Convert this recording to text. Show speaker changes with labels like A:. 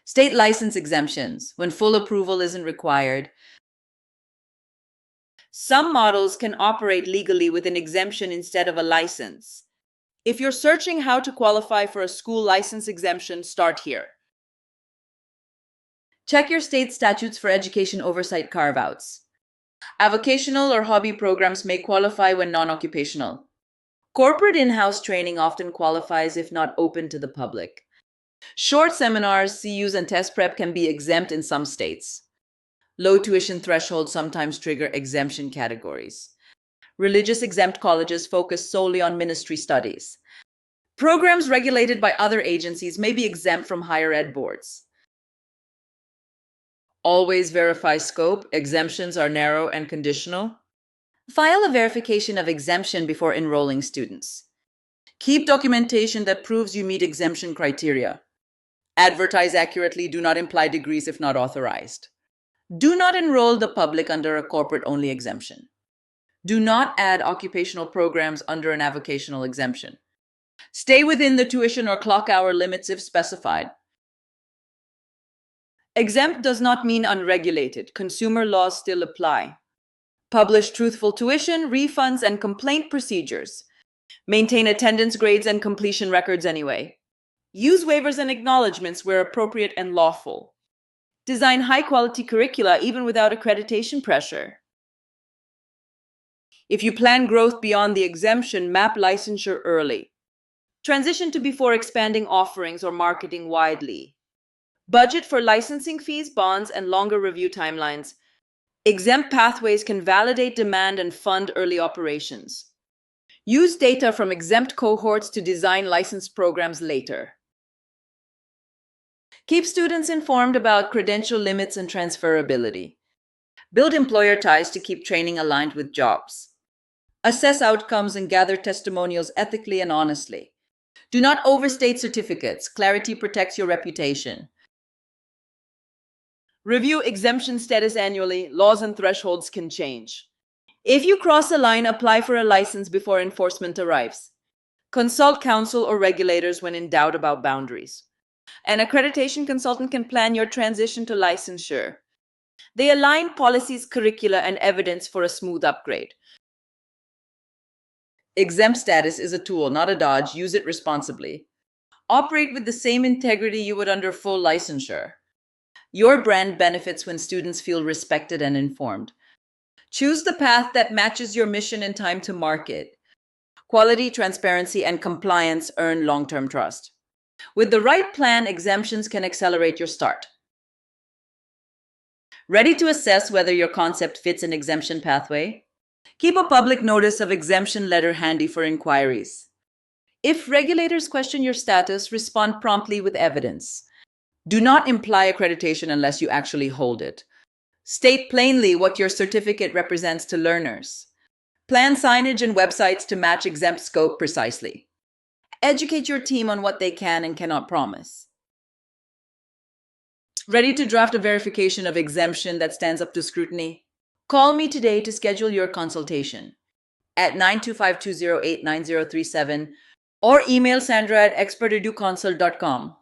A: State license exemptions, when full approval isn't required. Some models can operate legally with an exemption instead of a license. If you're searching how to qualify for a school license exemption, start here. Check your state statutes for education oversight carve-outs. Avocational or hobby programs may qualify when non-occupational. Corporate in-house training often qualifies if not open to the public. Short seminars, CEUs, and test prep can be exempt in some states. Low tuition thresholds sometimes trigger exemption categories. Religious exempt colleges focus solely on ministry studies. Programs regulated by other agencies may be exempt from higher ed boards. Always verify scope. Exemptions are narrow and conditional. File a verification of exemption before enrolling students. Keep documentation that proves you meet exemption criteria. Advertise accurately. Do not imply degrees if not authorized. Do not enroll the public under a corporate-only exemption. Do not add occupational programs under an avocational exemption. Stay within the tuition or clock hour limits if specified. Exempt does not mean unregulated. Consumer laws still apply. Publish truthful tuition, refunds, and complaint procedures. Maintain attendance grades and completion records anyway. Use waivers and acknowledgments where appropriate and lawful. Design high-quality curricula even without accreditation pressure. If you plan growth beyond the exemption, map licensure early. Transition to before expanding offerings or marketing widely. Budget for licensing fees, bonds, and longer review timelines. Exempt pathways can validate demand and fund early operations. Use data from exempt cohorts to design licensed programs later. Keep students informed about credential limits and transferability. Build employer ties to keep training aligned with jobs. Assess outcomes and gather testimonials ethically and honestly. Do not overstate certificates. Clarity protects your reputation. Review exemption status annually. Laws and thresholds can change. If you cross a line, apply for a license before enforcement arrives. Consult counsel or regulators when in doubt about boundaries. An accreditation consultant can plan your transition to licensure. They align policies, curricula, and evidence for a smooth upgrade. Exempt status is a tool, not a dodge. Use it responsibly. Operate with the same integrity you would under full licensure. Your brand benefits when students feel respected and informed. Choose the path that matches your mission and time to market. Quality, transparency, and compliance earn long-term trust. With the right plan, exemptions can accelerate your start. Ready to assess whether your concept fits an exemption pathway? Keep a public notice of exemption letter handy for inquiries. If regulators question your status, respond promptly with evidence. Do not imply accreditation unless you actually hold it. State plainly what your certificate represents to learners. Plan signage and websites to match exempt scope precisely. Educate your team on what they can and cannot promise. Ready to draft a verification of exemption that stands up to scrutiny? Call me today to schedule your consultation at 925-208-9037 or email Sandra at experteduconsult.com.